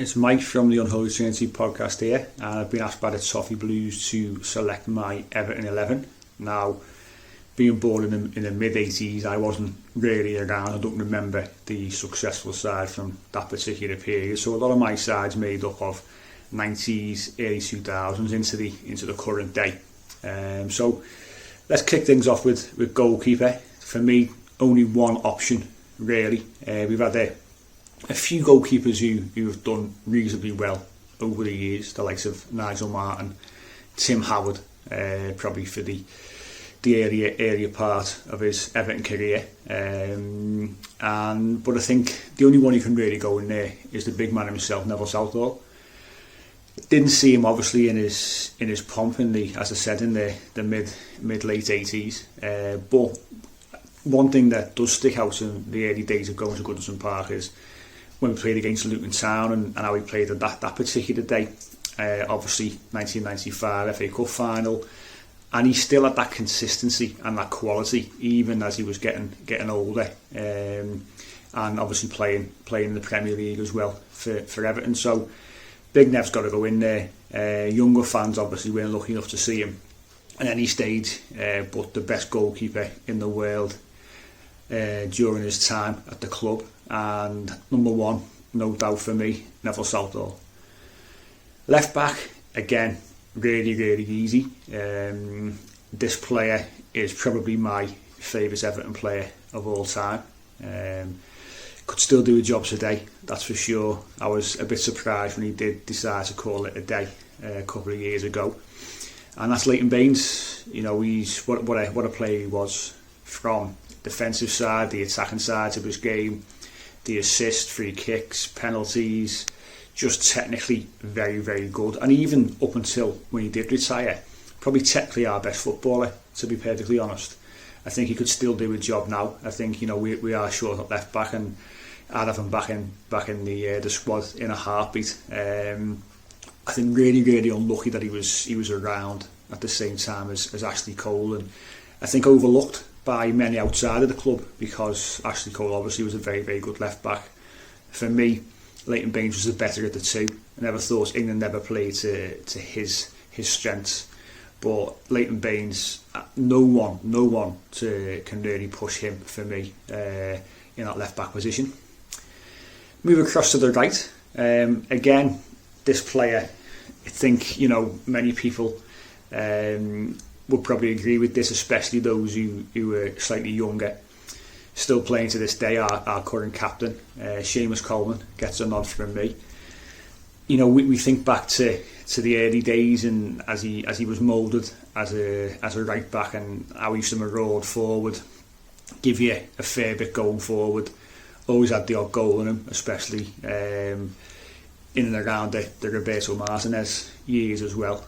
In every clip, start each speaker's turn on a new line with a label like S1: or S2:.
S1: It's Mike from the Unholy Trinity Podcast here, and I've been asked by the Toffee Blues to select my Everton 11. Now, being born in the mid-80s, I wasn't really around. I don't remember the successful side from that particular period, so a lot of my side's made up of 90s, early 2000s into the current day. So let's kick things off with goalkeeper. For me, only one option really. We've had a few goalkeepers who have done reasonably well over the years, the likes of Nigel Martin, Tim Howard, probably for the earlier part of his Everton career. But I think the only one who can really go in there is the big man himself, Neville Southall. Didn't see him obviously in his pomp in the mid late 80s. But one thing that does stick out in the early days of going to Goodison Park is when we played against Luton Town and how we played at that particular day. Obviously 1995 FA Cup final, and he still had that consistency and that quality even as he was getting older, and obviously playing in the Premier League as well for Everton. So Big Nev's got to go in there. Younger fans obviously weren't lucky enough to see him at any stage, but the best goalkeeper in the world during his time at the club, and number one, no doubt for me, Neville Southall. Left back, again, really easy. This player is probably my favourite Everton player of all time. Could still do a job today, that's for sure. I was a bit surprised when he did decide to call it a day a couple of years ago. And that's Leighton Beanz. You know, he's what a player he was, from defensive side, the attacking side of his game, the assist, free kicks, penalties, just technically very good. And even up until when he did retire, probably technically our best footballer, to be perfectly honest. I think he could still do a job now. I think, you know, we are short at left back, and I'd have him back in the squad in a heartbeat. I think really unlucky that he was around at the same time as Ashley Cole, and I think overlooked by many outside of the club, because Ashley Cole obviously was a very good left back. For me, Leighton Beanz was the better of the two. I never thought England never played to his strengths, but Leighton Beanz, no one can really push him for me in that left back position. Move across to the right. Again, this player, I think, you know, many people would probably agree with this, especially those who were slightly younger. Still playing to this day, our current captain, Sheamus Coleman, gets a nod from me. You know, we think back to the early days, and as he was moulded as a right back, and how he used to maraud forward, give you a fair bit going forward. Always had the odd goal in him, especially in and around the Roberto Martinez years as well.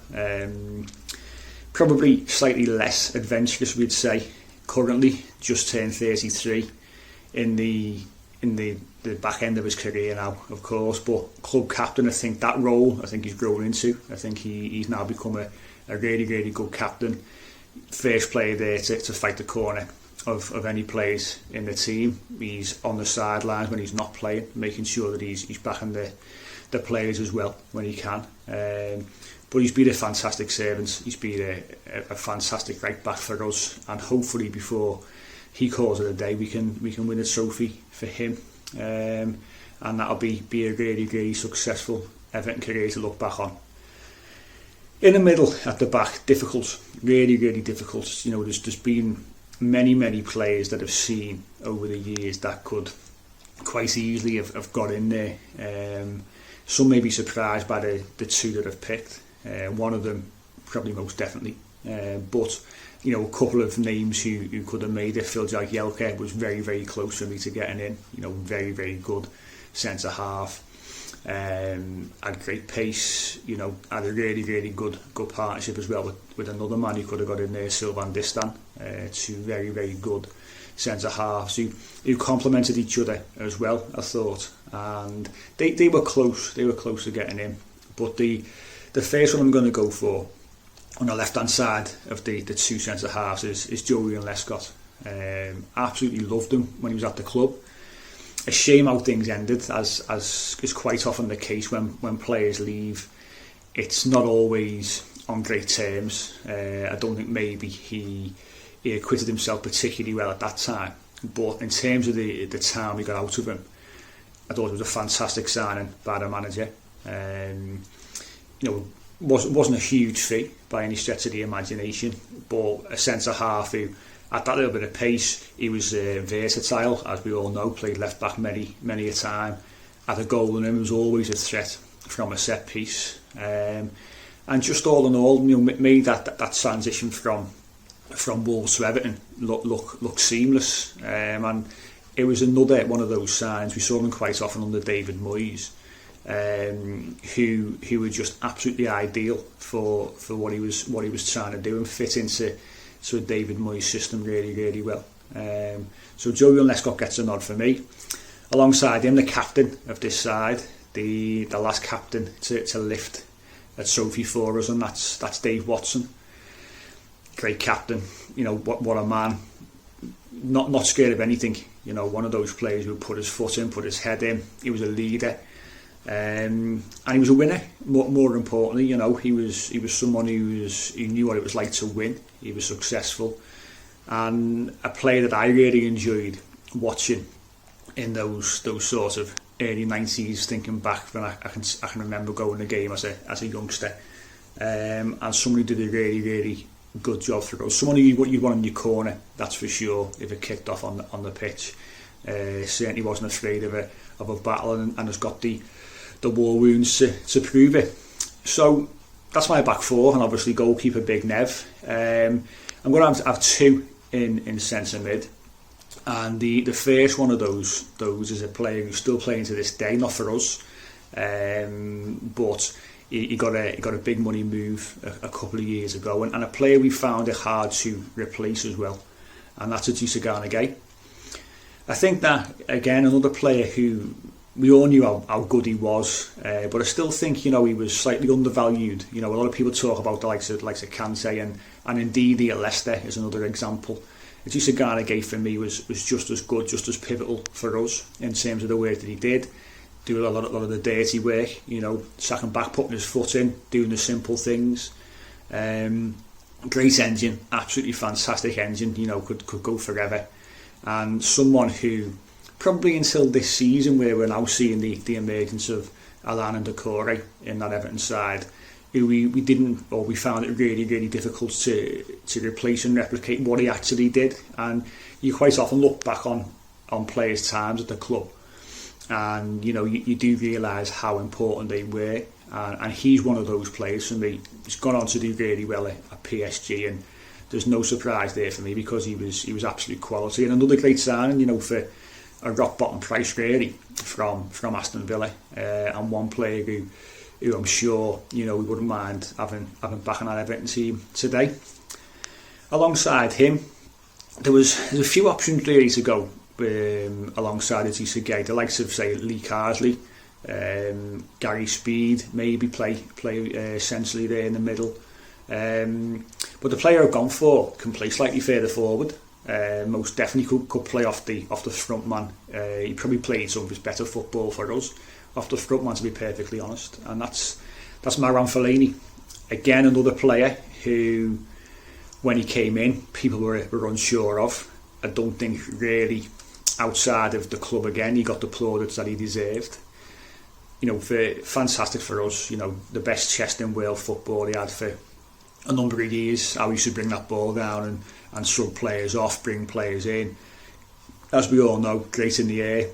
S1: Probably slightly less adventurous, we'd say. Currently, just turned 33 in the back end of his career now, of course. But club captain, I think that role, I think he's grown into. I think he's now become a really good captain. First player there to fight the corner of any players in the team. He's on the sidelines when he's not playing, making sure that he's backing the players as well when he can. But he's been a fantastic servant. He's been a fantastic right back for us, and hopefully before he calls it a day, we can win a trophy for him, and that'll be a really successful Everton career to look back on. In the middle, at the back, difficult, really difficult. You know, there's been many players that I've seen over the years that could quite easily have got in there. Some may be surprised by the two that I've picked. One of them probably most definitely, but you know, a couple of names who could have made it. Phil Jaggelke was very close for me to getting in. You know, very good centre half, had great pace. You know, had a really good partnership as well with another man who could have got in there, Sylvain Distin. Two very good centre halves who complemented each other as well, I thought, and they were close. They were close to getting in, but the first one I'm going to go for on the left hand side of the two centre halves is Julian Lescott. Absolutely loved him when he was at the club. a shame how things ended, as is quite often the case when players leave. It's not always on great terms. I don't think maybe he acquitted himself particularly well at that time, but in terms of the time we got out of him, I thought it was a fantastic signing by the manager. Wasn't a huge fee by any stretch of the imagination, but a centre half who, at that little bit of pace, he was versatile, as we all know. Played left back many a time. Had a goal in him, was always a threat from a set piece, and just all in all, made that transition from Wolves to Everton look seamless. And it was another one of those signs. We saw them quite often under David Moyes, who were just absolutely ideal for what he was trying to do and fit into a David Moyes system really well. So Joey Lescott gets a nod for me. Alongside him, the captain of this side, the last captain to lift a trophy for us, and that's Dave Watson. Great captain, what a man. Not scared of anything. One of those players who put his foot in, put his head in. He was a leader, and he was a winner. More importantly, he was someone who knew what it was like to win. He was successful, and a player that I really enjoyed watching in those sort of early 90s. Thinking back when I can remember going to the game as a youngster, and someone who did a really good job for us. Someone who you'd want in your corner, that's for sure. If it kicked off on the pitch, certainly wasn't afraid of a battle, and has got the war wounds to prove it. So that's my back four, and obviously goalkeeper Big Nev. I'm going to have two in centre mid, and the first one of those is a player who's still playing to this day, not for us, but he got a big money move a couple of years ago, and a player we found it hard to replace as well, and that's Jaggelke. I think that, again, another player who we all knew how good he was, but I still think he was slightly undervalued. A lot of people talk about the likes of Kante and indeed at Leicester is another example. Jaggelke for me was just as good, just as pivotal for us in terms of the work that he did. Do a lot of the dirty work, sacking back, putting his foot in, doing the simple things. Great engine, absolutely fantastic engine. Could go forever, and someone who probably until this season, where we're now seeing the emergence of Alan and Decore in that Everton side, who we found it really difficult to replace and replicate what he actually did. And you quite often look back on players' times at the club, and you do realise how important they were, and he's one of those players for me. He's gone on to do really well at PSG, and there's no surprise there for me, because he was absolute quality, and another great signing, for a rock bottom price really from Aston Villa, and one player who I'm sure we wouldn't mind having back on our Everton team today. Alongside him, there's a few options really to go alongside Jaggelke. The likes of, say, Lee Carsley, Gary Speed, maybe play centrally there in the middle. But the player I've gone for can play slightly further forward. Most definitely could play off the front man. He probably played some of his better football for us off the front man, to be perfectly honest, and that's Marouane Fellaini. Again, another player who, when he came in, people were unsure of. I don't think really outside of the club, again, he got the plaudits that he deserved. Fantastic for us. The best chest in world football he had for a number of years. How he should bring that ball down and sub players off, bring players in. As we all know, great in the air.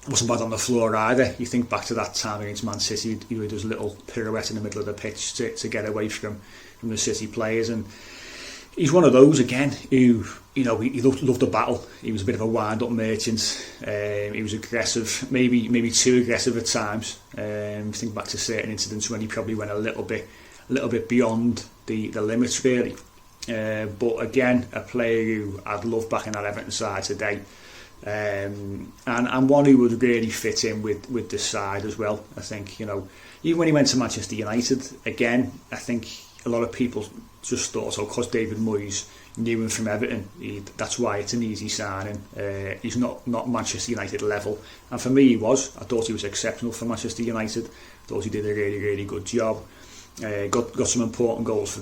S1: Wasn't bad on the floor either. You think back to that time against Man City, he does a little pirouette in the middle of the pitch to get away from the City players, and he's one of those again who he loved the battle. He was a bit of a wind-up merchant. He was aggressive, maybe too aggressive at times. Think back to certain incidents when he probably went a little bit beyond the limits really. But again, a player who I'd love back in that Everton side today. And one who would really fit in with this side as well. I think even when he went to Manchester United, again, I think a lot of people just thought, so because David Moyes knew him from Everton, that's why it's an easy signing. He's not Manchester United level, and for me he was. I thought he was exceptional for Manchester United. I thought he did a really, really good job. Got some important goals for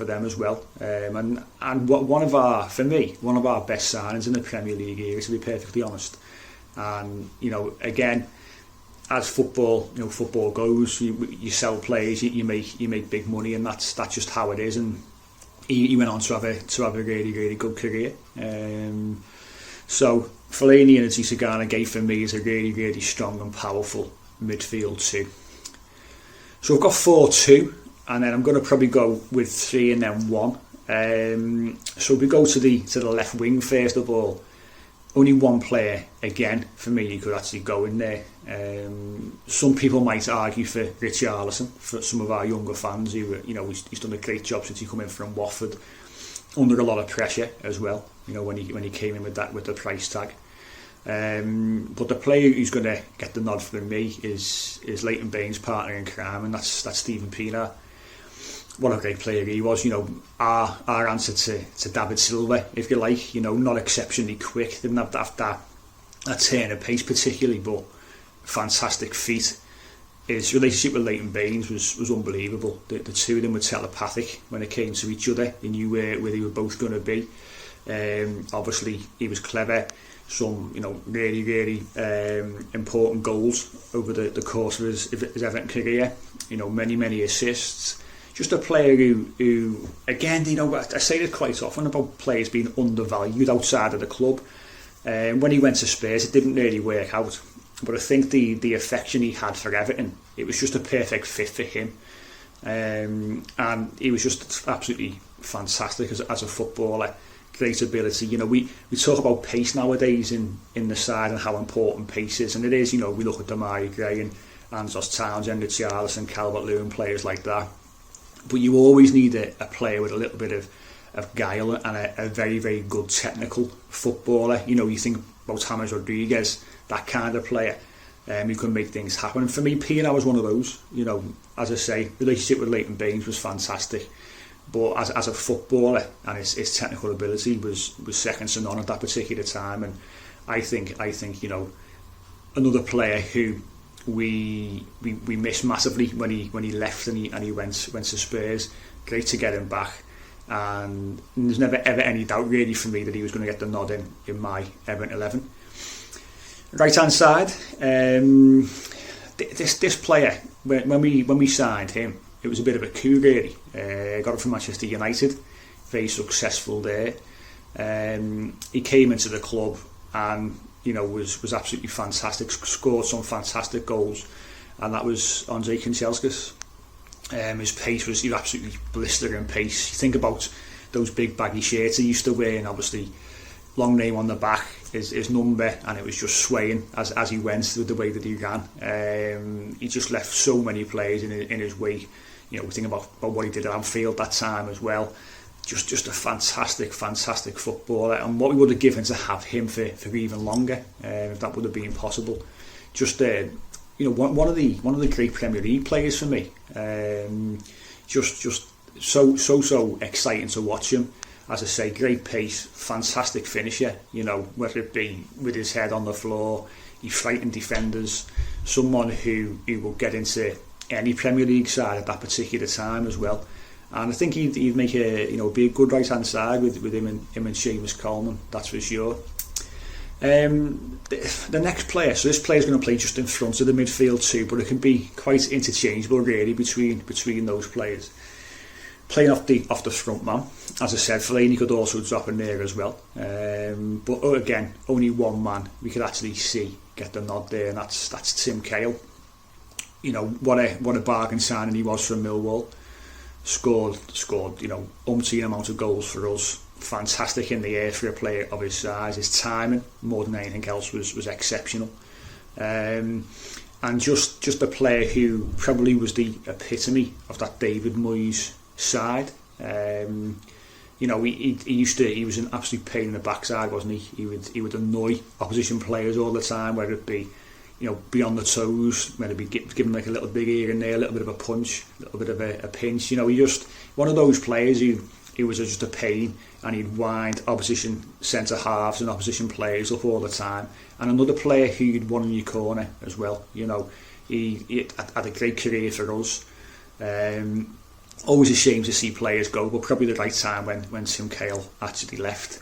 S1: them as well. And one of our best signings in the Premier League here, to be perfectly honest. And again, as football goes, you sell players, you make big money, and that's just how it is. And he went on to have a really, really good career. So Fellaini and Gisagana for me is a really, really strong and powerful midfield too. So I've got 4-2, and then I'm going to probably go with 3 and then 1. So we go to the left wing first of all. Only one player again for me who could actually go in there. Some people might argue for Richarlison, for some of our younger fans who he's done a great job since he come in from Watford, under a lot of pressure as well. When he came in with the price tag. But the player who's going to get the nod from me is Leighton Beanz' partner in crime, and that's Steven Pienaar. What a great player he was. Our answer to David Silva, if you like. Not exceptionally quick, didn't have that turn of pace particularly, but fantastic feet. His relationship with Leighton Beanz was unbelievable. The two of them were telepathic when it came to each other. They knew where they were both going to be. Obviously, he was clever. Some really, really important goals over the course of his Everton career. Many assists. Just a player who again, I say this quite often about players being undervalued outside of the club. When he went to Spurs, it didn't really work out. But I think the affection he had for Everton, it was just a perfect fit for him. And he was just absolutely fantastic as a footballer. Great ability. We talk about pace nowadays in the side and how important pace is, and it is. We look at Demarai Gray and Ansos Townsend, Richarlison, Calvert-Lewin, players like that. But you always need a player with a little bit of guile and a very, very good technical footballer. You think about James Rodriguez, that kind of player who can make things happen. And for me, Pienaar was one of those. As I say, the relationship with Leighton Beanz was fantastic. But as a footballer, and his technical ability was second to none at that particular time. And I think another player who we missed massively when he left and he went to Spurs. Great to get him back, and there's never ever any doubt really for me that he was going to get the nod in my Everton 11. Right hand side, this player, when we signed him, it was a bit of a coup really. Got him from Manchester United, very successful there. He came into the club and was absolutely fantastic, scored some fantastic goals, and that was Andre Kanchelskis. His pace was absolutely blistering pace. You think about those big baggy shirts he used to wear, and obviously long name on the back, his number, and it was just swaying as he went with the way that he ran. He just left so many players in his wake. We think about what he did at Anfield that time as well. Just a fantastic footballer, and what we would have given to have him for even longer, if that would have been possible. Just one of the great Premier League players for me. Just so exciting to watch him. As I say, great pace, fantastic finisher. Whether it be with his head on the floor, he frightened defenders. Someone who will get into any Premier League side at that particular time as well. And I think he'd make be a good right hand side with him and Sheamus Coleman, that's for sure. The next player, so this player's going to play just in front of the midfield too, but it can be quite interchangeable really between those players. Playing off the front man, as I said, Fellaini could also drop in there as well. But again, only one man we could actually see get the nod there, and that's Tim Kale. What a bargain signing he was from Millwall. Scored umpteen amount of goals for us. Fantastic in the air for a player of his size. His timing, more than anything else, was exceptional. And just a player who probably was the epitome of that David Moyes side. He was an absolute pain in the backside, wasn't he? He would annoy opposition players all the time, whether it be be on the toes, maybe give him like a little big here and there, a little bit of a punch, a little bit of a pinch. He just one of those players who was just a pain, and he'd wind opposition centre halves and opposition players up all the time. And another player who you'd want in your corner as well. He had a great career for us. Always a shame to see players go, but probably the right time when Tim Kale actually left.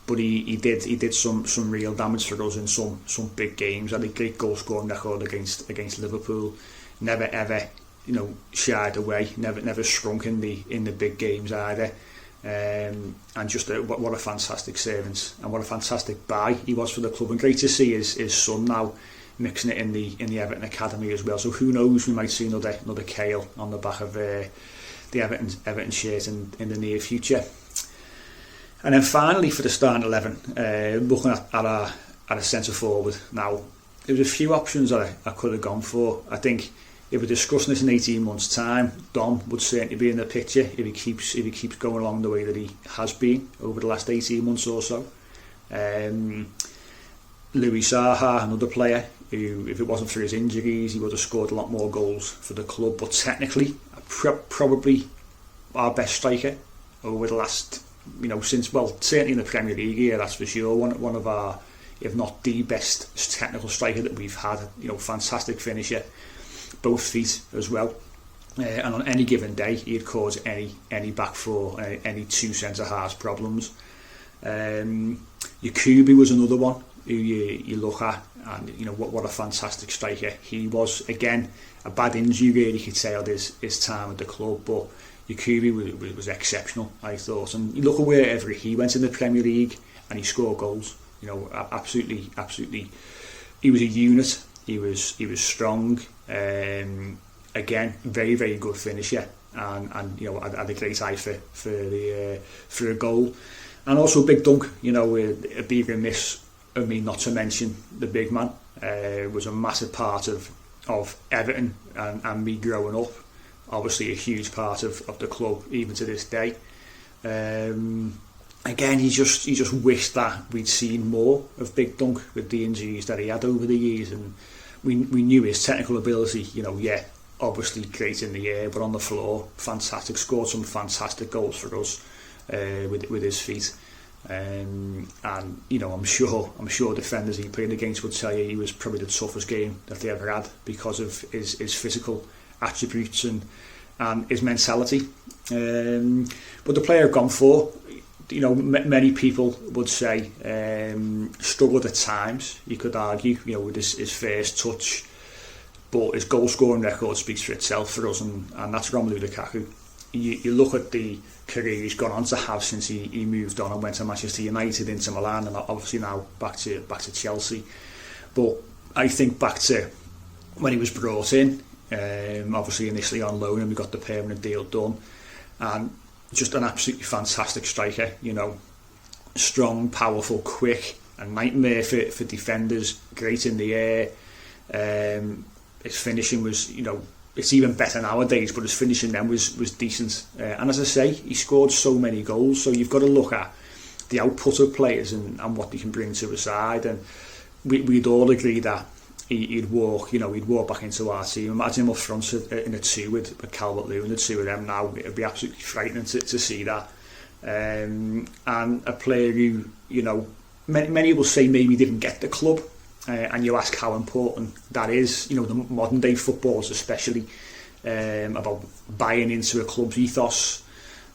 S1: But he did some real damage for us in some big games. Had a great goal scoring record against Liverpool. Never ever shied away. Never shrunk in the big games either. And just what a fantastic servant and what a fantastic buy he was for the club. And great to see his son now mixing it in the Everton academy as well. So who knows, we might see another Kale on the back of the Everton shirt in the near future. And then finally for the starting 11, looking at a centre forward. Now there was a few options that I could have gone for. I think if we're discussing this in 18 months' time, Dom would certainly be in the picture if he keeps going along the way that he has been over the last 18 months or so. Louis Saha, another player who, if it wasn't for his injuries, he would have scored a lot more goals for the club. But technically, probably our best striker over the last, certainly in the Premier League here, that's for sure. One of our, if not the best technical striker that we've had. Fantastic finisher, both feet as well. And on any given day, he'd cause any back four, any two centre halves problems. Yakubu was another one who you look at, and what a fantastic striker he was. Again, a bad injury really could tail his time at the club, but Yakubu was exceptional, I thought. And you look at wherever he went in the Premier League, and he scored goals. Absolutely. He was a unit. He was strong. Again, very, very good finisher, and had a great eye for a goal, and also big dunk. A big remiss of me not to mention the big man. Was a massive part of Everton and me growing up. Obviously, a huge part of the club even to this day. Again, he just wished that we'd seen more of Big Dunk with the injuries that he had over the years, and we knew his technical ability. Obviously great in the air, but on the floor, fantastic. Scored some fantastic goals for us with his feet. And I'm sure defenders he played against would tell you he was probably the toughest game that they ever had because of his physical attributes and his mentality. But the player I've gone for, many people would say struggled at times. You could argue, with his first touch, but his goal scoring record speaks for itself for us, and that's Romelu Lukaku. You look at the career he's gone on to have since he moved on and went to Manchester United, Inter Milan, and obviously now back to Chelsea. But I think back to when he was brought in, obviously initially on loan, and we got the permanent deal done, and just an absolutely fantastic striker. Strong, powerful, quick, a nightmare for defenders. Great in the air. His finishing was, it's even better nowadays, but his finishing then was decent. And as I say, he scored so many goals, so you've got to look at the output of players and what they can bring to a side. And we'd all agree that he'd walk back into our team. Imagine him up front in a two with Calvert-Lewin, the two of them now. It'd be absolutely frightening to see that. And a player who, many will say maybe didn't get the club. And you ask how important that is, the modern day footballers especially, about buying into a club's ethos.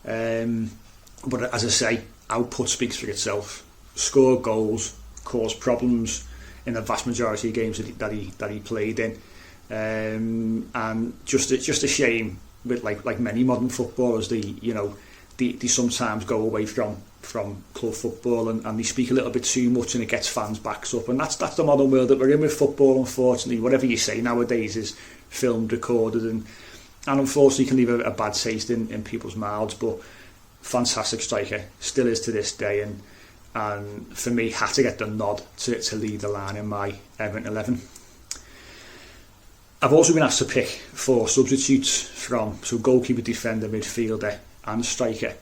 S1: But as I say, output speaks for itself. Score goals, cause problems in the vast majority of games that he played in, and just a shame with like many modern footballers, they sometimes go away from club football and they speak a little bit too much, and it gets fans' backs up, and that's the modern world that we're in with football. Unfortunately, whatever you say nowadays is filmed, recorded, and unfortunately can leave a bad taste in people's mouths. But fantastic striker, still is to this day, and for me had to get the nod to lead the line in my Everton 11. I've also been asked to pick 4 substitutes from goalkeeper, defender, midfielder and striker.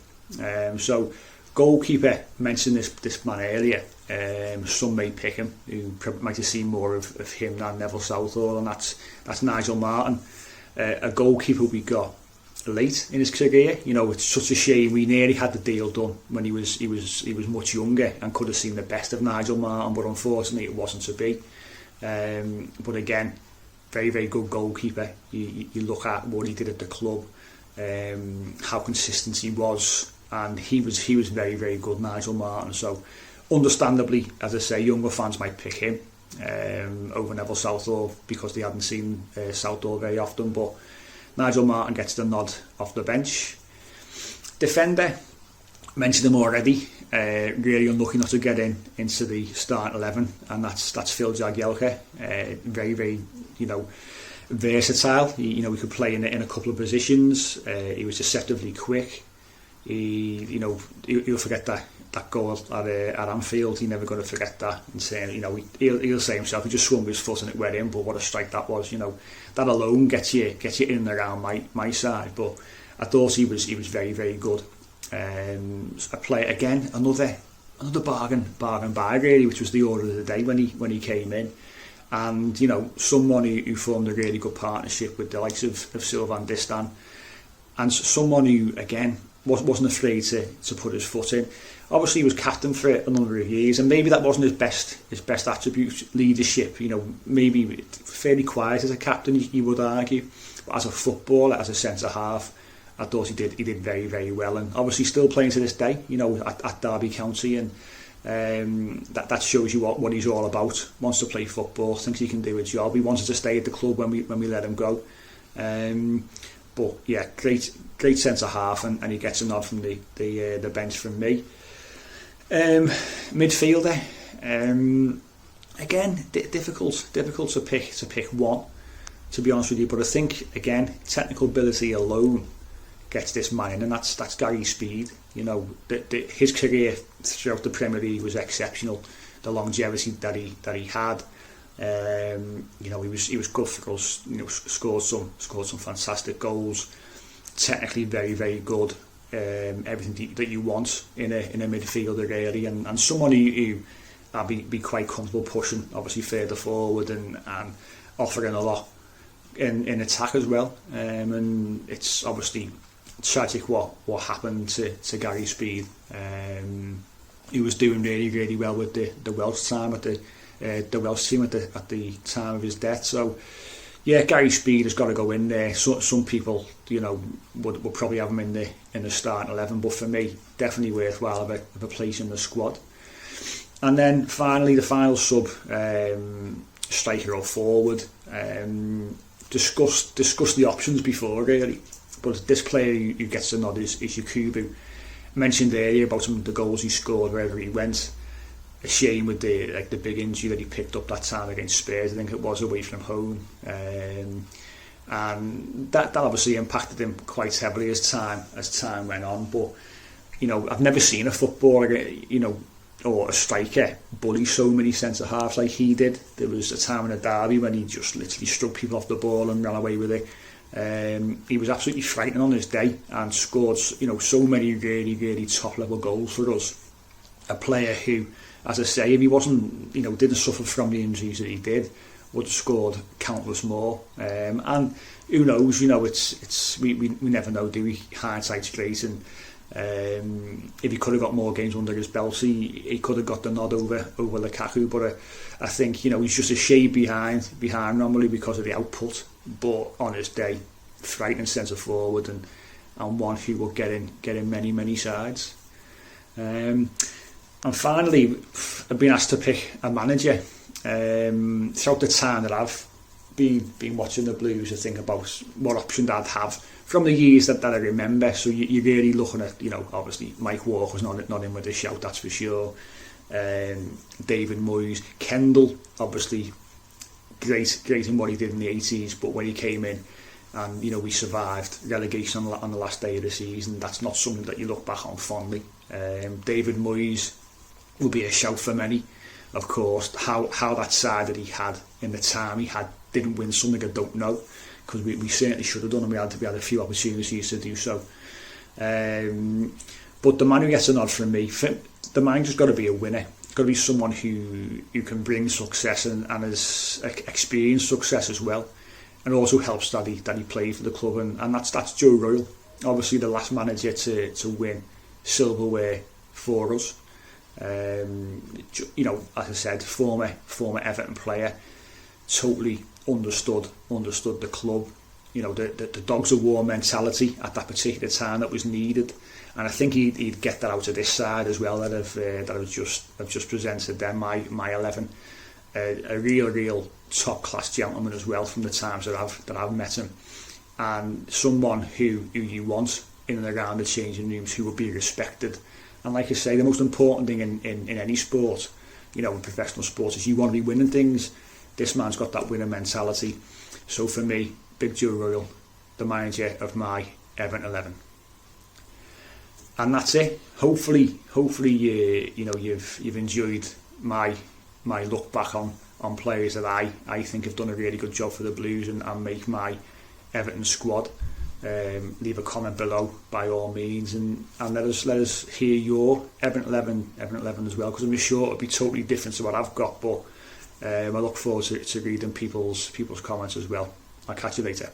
S1: So Goalkeeper, mentioned this man earlier. Some may pick him, who might have seen more of him than Neville Southall, and that's Nigel Martin. A goalkeeper we got late in his career. You know, it's such a shame. We nearly had the deal done when he was much younger and could have seen the best of Nigel Martin, but unfortunately it wasn't to be. But again, very, very good goalkeeper. You look at what he did at the club, how consistent he was, and he was very, very good, Nigel Martin. So understandably, as I say, younger fans might pick him over Neville Southall because they hadn't seen Southall very often, but Nigel Martin gets the nod off the bench. Defender, mentioned him already, really unlucky not to get into the starting 11, and that's Phil Jaggelke. Very, very, versatile. He could play in a couple of positions. He was deceptively quick. He'll forget that goal at Anfield. He never going to forget that. And saying, he'll say himself, he just swung his foot and it went in. But what a strike that was! That alone gets you in and around my side. But I thought he was very, very good. A player again, another bargain buy really, which was the order of the day when he came in. And someone who formed a really good partnership with the likes of Sylvain Distin, and someone who again wasn't afraid to put his foot in. Obviously he was captain for a number of years, and maybe that wasn't his best attribute, leadership. Maybe fairly quiet as a captain, you would argue, but as a footballer, as a centre half, I thought he did very, very well, and obviously still playing to this day, at Derby County, and that shows you what he's all about. Wants to play football, thinks he can do a job. He wanted to stay at the club when we let him go. But yeah, great centre half, and he gets a nod from the bench from me. Midfielder, again difficult to pick one, to be honest with you. But I think again, technical ability alone gets this man in, and that's Gary Speed. His career throughout the Premier League was exceptional. The longevity that he had. He was good for us. Scored some fantastic goals. Technically very, very good. Everything that you want in a midfielder really, and someone who I'd be quite comfortable pushing, obviously further forward and offering a lot in attack as well. And it's obviously tragic what happened to Gary Speed. He was doing really, really well with the Welsh time at the Welsh team at the time of his death. So yeah, Gary Speed has got to go in there. So, some people, would probably have him in the starting 11, but for me, definitely worthwhile of a place in the squad. And then finally, the final sub, striker or forward. Discussed the options before really, but this player who gets the nod is Yakubu. Mentioned earlier about some of the goals he scored wherever he went. A shame with the big injury that he picked up that time against Spurs. I think it was away from home, and that obviously impacted him quite heavily as time went on. But I've never seen a footballer, or a striker bully so many centre halves like he did. There was a time in a derby when he just literally struck people off the ball and ran away with it. He was absolutely frightening on his day and scored so many really, really top level goals for us. A player who, as I say, if he wasn't, didn't suffer from the injuries that he did, would have scored countless more. And who knows? It's we never know, do we? Hindsight's great, and if he could have got more games under his belt, he could have got the nod over Lukaku. But I think he's just a shade behind normally because of the output. But on his day, frightening centre forward, and one who will get in many sides. And finally, I've been asked to pick a manager. Throughout the time that I've been watching the Blues, I think about what options I'd have from the years that I remember. So you're really looking at, obviously Mike Walker's not in with a shout, that's for sure. David Moyes, Kendall, obviously great in what he did in the 80s, but when he came in and we survived relegation on the last day of the season, that's not something that you look back on fondly. David Moyes will be a shout for many, of course. How that side that he had in the time he had didn't win something, I don't know, because we certainly should have done, and we had a few opportunities to do so. But the man who gets a nod from me, the manager's got to be a winner. It's got to be someone who can bring success and has experienced success as well, and also helps that he played for the club, and that's Joe Royle, obviously the last manager to win silverware for us. You know, as I said, former Everton player, totally understood the club. You know, the dogs of war mentality at that particular time that was needed, and I think he'd get that out of this side as well that I've just presented them. My 11, a real top class gentleman as well from the times that I've met him, and someone who you want in and around the changing rooms, who will be respected. And like I say, the most important thing in any sport, you know, in professional sports, is you want to be winning things. This man's got that winner mentality. So for me, Big Joe Royle, the manager of my Everton 11. And that's it. Hopefully, you know, you've enjoyed my look back on players that I think have done a really good job for the Blues and make my Everton squad. Leave a comment below by all means, and let us hear your Everton 11 as well, because I'm sure it'll be totally different to what I've got, but I look forward to reading people's comments as well. I'll catch you later.